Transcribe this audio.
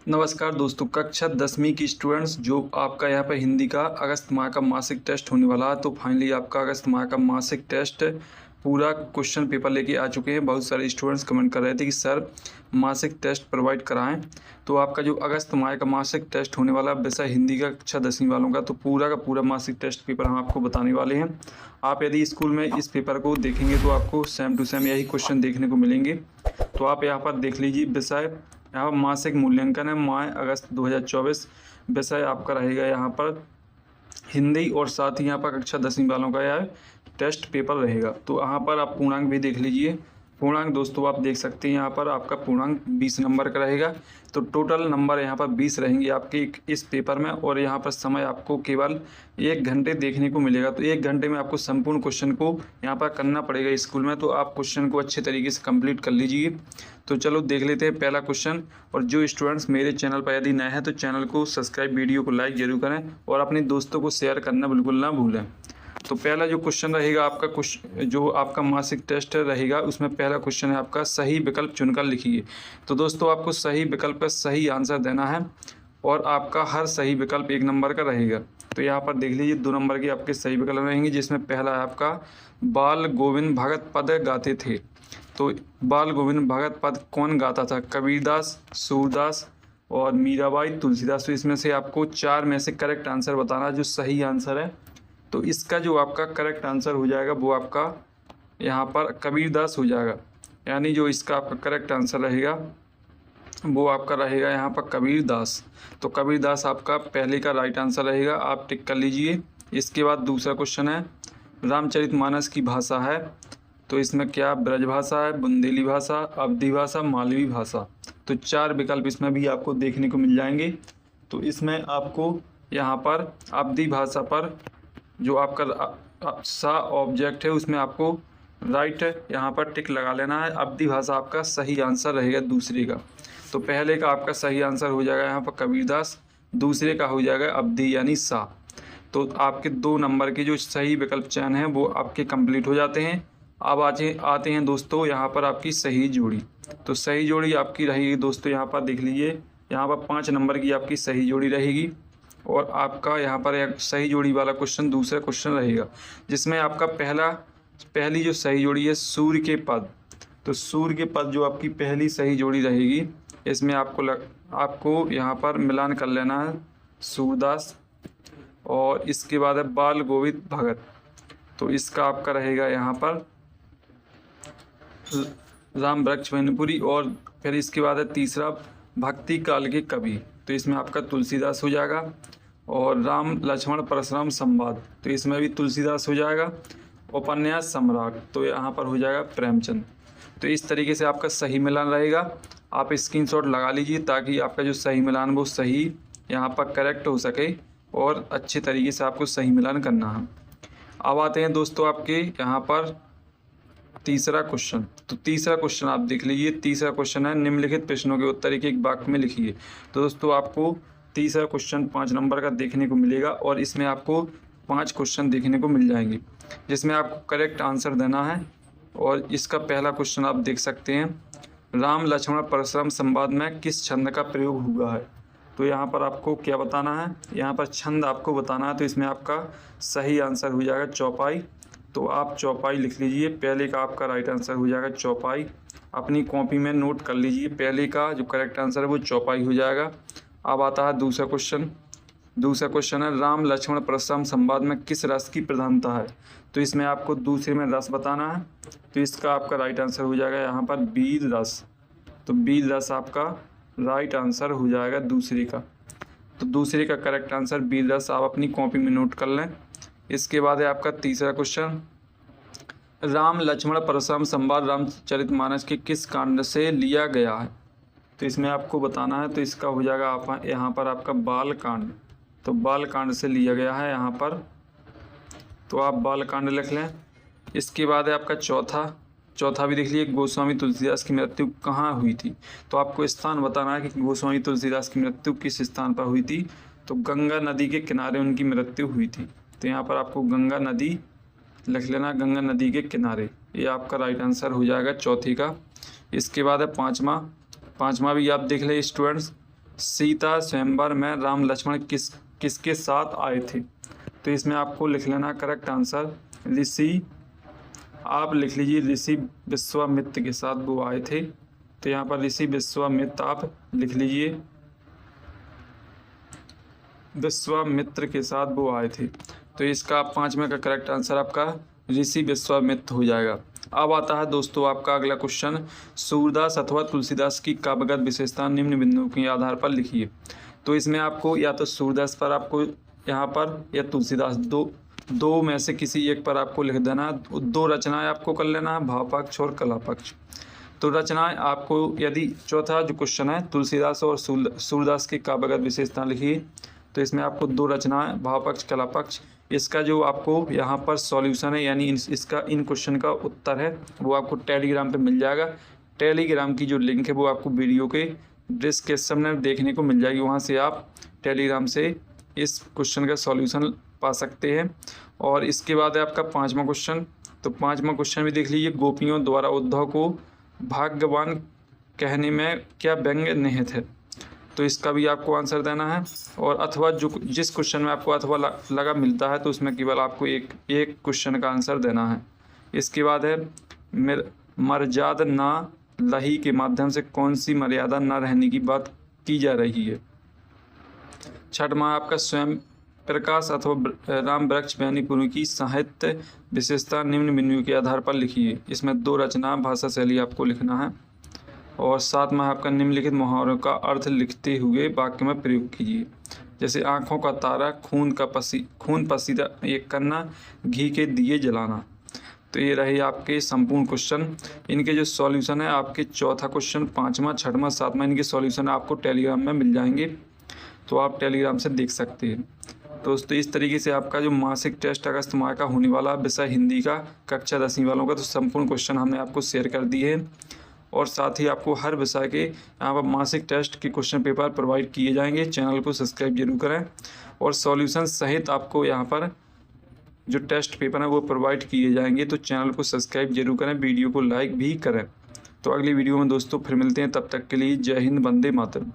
नमस्कार दोस्तों, कक्षा 10वीं की स्टूडेंट्स जो आपका यहाँ पर हिंदी का अगस्त माह का मासिक टेस्ट होने वाला है। तो फाइनली आपका अगस्त माह का मासिक टेस्ट पूरा क्वेश्चन पेपर लेके आ चुके हैं। बहुत सारे स्टूडेंट्स कमेंट कर रहे थे कि सर मासिक टेस्ट प्रोवाइड कराएं। तो आपका जो अगस्त माह का मासिक टेस्ट होने वाला विषय हिंदी का कक्षा 10वीं वालों का, तो पूरा का पूरा मासिक टेस्ट पेपर हम आपको बताने वाले हैं। आप यदि स्कूल में इस पेपर को देखेंगे तो आपको सेम टू सेम यही क्वेश्चन देखने को मिलेंगे। तो आप यहाँ पर देख लीजिए, विषय यहाँ मासिक मूल्यांकन है माह अगस्त 2024। विषय आपका रहेगा यहाँ पर हिंदी, और साथ ही यहाँ पर कक्षा 10वीं वालों का यह टेस्ट पेपर रहेगा। तो यहाँ पर आप पूर्णांक भी देख लीजिए। पूर्णांक दोस्तों आप देख सकते हैं, यहाँ पर आपका पूर्णांक 20 नंबर का रहेगा। तो टोटल नंबर यहाँ पर 20 रहेंगे आपके इस पेपर में, और यहाँ पर समय आपको केवल 1 घंटे देखने को मिलेगा। तो 1 घंटे में आपको संपूर्ण क्वेश्चन को यहाँ पर करना पड़ेगा स्कूल में। तो आप क्वेश्चन को अच्छे तरीके से कंप्लीट कर लीजिए। तो चलो देख लेते हैं पहला क्वेश्चन। और जो स्टूडेंट्स मेरे चैनल पर यदि नए हैं तो चैनल को सब्सक्राइब, वीडियो को लाइक जरूर करें और अपने दोस्तों को शेयर करना बिल्कुल ना भूलें। तो पहला जो क्वेश्चन रहेगा आपका जो आपका मासिक टेस्ट रहेगा, उसमें पहला क्वेश्चन है आपका सही विकल्प चुनकर लिखिए। तो दोस्तों आपको सही विकल्प का सही आंसर देना है, और आपका हर सही विकल्प 1 नंबर का रहेगा। तो यहाँ पर देख लीजिए 2 नंबर के आपके सही विकल्प रहेंगे, जिसमें पहला है आपका बाल गोविंद भगत पद गाते थे। तो बाल गोविंद भगत पद कौन गाता था? कबीरदास, सूरदास और मीराबाई, तुलसीदास। तो इसमें से आपको 4 में से करेक्ट आंसर बताना जो सही आंसर है। तो इसका जो आपका करेक्ट आंसर हो जाएगा वो आपका यहाँ पर कबीरदास हो जाएगा। यानी जो इसका आपका करेक्ट आंसर रहेगा वो आपका रहेगा यहाँ पर कबीरदास। तो कबीरदास आपका पहले का राइट आंसर रहेगा, आप टिक कर लीजिए। इसके बाद दूसरा क्वेश्चन है रामचरितमानस की भाषा है। तो इसमें क्या ब्रजभाषा है, बुंदेली भाषा, अवधी भाषा, मालवी भाषा। तो 4 विकल्प इसमें भी आपको देखने को मिल जाएंगे। तो इसमें आपको यहाँ पर अवधी भाषा पर जो आपका सा ऑब्जेक्ट है उसमें आपको राइट यहाँ पर टिक लगा लेना है। अवधी भाषा आपका सही आंसर रहेगा दूसरे का। तो पहले का आपका सही आंसर हो जाएगा यहाँ पर कबीरदास, दूसरे का हो जाएगा अवधी यानी सा। तो आपके 2 नंबर के जो सही विकल्प चयन है वो आपके कंप्लीट हो जाते हैं। अब आते हैं दोस्तों यहाँ पर आपकी सही जोड़ी। तो सही जोड़ी आपकी रहेगी दोस्तों, यहाँ पर देख लीजिए, यहाँ पर 5 नंबर की आपकी सही जोड़ी रहेगी। और आपका यहाँ पर एक सही जोड़ी वाला क्वेश्चन दूसरा क्वेश्चन रहेगा, जिसमें आपका पहली जो सही जोड़ी है सूर्य के पद। तो सूर्य के पद जो आपकी पहली सही जोड़ी रहेगी, इसमें आपको यहाँ पर मिलान कर लेना है सूरदास, और इसके बाद है बाल गोविंद भगत। तो इसका आपका रहेगा यहाँ पर राम वृक्ष मैनपुरी, और फिर इसके बाद है तीसरा भक्ति काल के कवि। तो इसमें आपका तुलसीदास हो जाएगा। और राम लक्ष्मण परशुराम संवाद, तो इसमें भी तुलसीदास हो जाएगा। उपन्यास सम्राट, तो यहाँ पर हो जाएगा प्रेमचंद। तो इस तरीके से आपका सही मिलान रहेगा। आप स्क्रीनशॉट लगा लीजिए ताकि आपका जो सही मिलान वो सही यहाँ पर करेक्ट हो सके, और अच्छे तरीके से आपको सही मिलान करना है। अब आते हैं दोस्तों आपके यहाँ पर तीसरा क्वेश्चन। तो तीसरा क्वेश्चन आप देख लीजिए। तीसरा क्वेश्चन है निम्नलिखित प्रश्नों के उत्तर एक वाक्य में लिखिए। तो दोस्तों आपको तीसरा क्वेश्चन 5 नंबर का देखने को मिलेगा, और इसमें आपको 5 क्वेश्चन देखने को मिल जाएंगे, जिसमें आपको करेक्ट आंसर देना है। और इसका पहला क्वेश्चन आप देख सकते हैं, राम लक्ष्मण परशुराम संवाद में किस छंद का प्रयोग हुआ है? तो यहाँ पर आपको क्या बताना है, यहाँ पर छंद आपको बताना है। तो इसमें आपका सही आंसर हो जाएगा चौपाई। तो आप चौपाई लिख लीजिए। पहले का आपका राइट आंसर हो जाएगा चौपाई। अपनी कॉपी में नोट कर लीजिए, पहले का जो करेक्ट आंसर है वो चौपाई हो जाएगा। अब आता है दूसरा क्वेश्चन। दूसरा क्वेश्चन है राम लक्ष्मण परशुराम संवाद में किस रस की प्रधानता है? तो इसमें आपको दूसरे में रस बताना है। तो इसका आपका राइट आंसर हो जाएगा यहाँ पर वीर रस। तो वीर रस आपका राइट आंसर हो जाएगा दूसरे का। तो दूसरे का करेक्ट आंसर वीर रस, आप अपनी कॉपी में नोट कर लें। इसके बाद है आपका तीसरा क्वेश्चन, राम लक्ष्मण परशुराम संवाद रामचरितमानस के किस कांड से लिया गया है? तो इसमें आपको बताना है। तो इसका हो जाएगा आप यहाँ पर आपका बाल कांड। तो बाल कांड से लिया गया है यहाँ पर, तो आप बाल कांड लिख लें। इसके बाद है आपका चौथा भी देख लीजिए, गोस्वामी तुलसीदास की मृत्यु कहाँ हुई थी? तो आपको स्थान बताना है कि गोस्वामी तुलसीदास की मृत्यु किस स्थान पर हुई थी। तो गंगा नदी के किनारे उनकी मृत्यु हुई थी। तो यहाँ पर आपको गंगा नदी लिख लेना, गंगा नदी के किनारे। ये आपका राइट आंसर हो जाएगा चौथी का। इसके बाद है पाँचवा भी आप देख लें स्टूडेंट्स। सीता स्वयंवर में राम लक्ष्मण किसके साथ आए थे? तो इसमें आपको लिख लेना करेक्ट आंसर ऋषि, आप लिख लीजिए ऋषि विश्वामित्र के साथ वो आए थे। तो यहाँ पर ऋषि विश्वामित्र आप लिख लीजिए, विश्वामित्र के साथ वो आए थे। तो इसका 5वें का करेक्ट आंसर आपका ऋषि विश्वामित्र हो जाएगा। अब आता है दोस्तों आपका अगला क्वेश्चन, सूरदास अथवा तुलसीदास की काव्यगत विशेषता निम्न बिंदुओं के आधार पर लिखिए। तो इसमें आपको या तो सूरदास पर आपको यहाँ पर या तुलसीदास दो में से किसी एक पर आपको लिख देना। 2 रचनाएं आपको कर लेना है, भाव पक्ष और कला पक्ष। तो रचनाएं आपको, यदि चौथा जो क्वेश्चन है तुलसीदास और सूरदास की काव्यगत विशेषता लिखिए, तो इसमें आपको 2 रचनाएं भाव पक्ष कला पक्ष। इसका जो आपको यहाँ पर सॉल्यूशन है यानी इसका इन क्वेश्चन का उत्तर है वो आपको टेलीग्राम पे मिल जाएगा। टेलीग्राम की जो लिंक है वो आपको वीडियो के डिस्क्रिप्शन में देखने को मिल जाएगी, वहाँ से आप टेलीग्राम से इस क्वेश्चन का सॉल्यूशन पा सकते हैं। और इसके बाद है आपका 5वां क्वेश्चन। तो 5वां क्वेश्चन भी देख लीजिए, गोपियों द्वारा उद्धव को भाग्यवान कहने में क्या व्यंग्य निहित है? तो इसका भी आपको आंसर देना है। और अथवा जिस क्वेश्चन में आपको अथवा लगा मिलता है तो उसमें केवल आपको एक क्वेश्चन का आंसर देना है। इसके बाद है मर्यादा ना लही के माध्यम से कौन सी मर्यादा न रहने की बात की जा रही है? 6वां आपका स्वयं प्रकाश अथवा राम वृक्ष बेनीपुर की साहित्य विशेषता निम्न बिंदुओं के आधार पर लिखिए। इसमें 2 रचना भाषा शैली आपको लिखना है। और 7वां आपका निम्नलिखित मुहावरों का अर्थ लिखते हुए वाक्य में प्रयोग कीजिए। जैसे आँखों का तारा, खून पसीदा एक करना, घी के दिए जलाना। तो ये रहे आपके संपूर्ण क्वेश्चन। इनके जो सॉल्यूशन है आपके चौथा क्वेश्चन, 5वां, 6वां, 7वां इनके सॉल्यूशन आपको टेलीग्राम में मिल जाएंगे, तो आप टेलीग्राम से देख सकते हैं। दोस्तों इस तरीके से आपका जो मासिक टेस्ट अगस्त माह का होने वाला विषय हिंदी का कक्षा 10वीं वालों का, तो संपूर्ण क्वेश्चन हमने आपको शेयर कर दिए हैं। और साथ ही आपको हर विषय के यहाँ पर मासिक टेस्ट के क्वेश्चन पेपर प्रोवाइड किए जाएंगे। चैनल को सब्सक्राइब जरूर करें और सॉल्यूशन सहित आपको यहाँ पर जो टेस्ट पेपर है वो प्रोवाइड किए जाएंगे, तो चैनल को सब्सक्राइब जरूर करें, वीडियो को लाइक भी करें। तो अगली वीडियो में दोस्तों फिर मिलते हैं, तब तक के लिए जय हिंद, वंदे मातरम।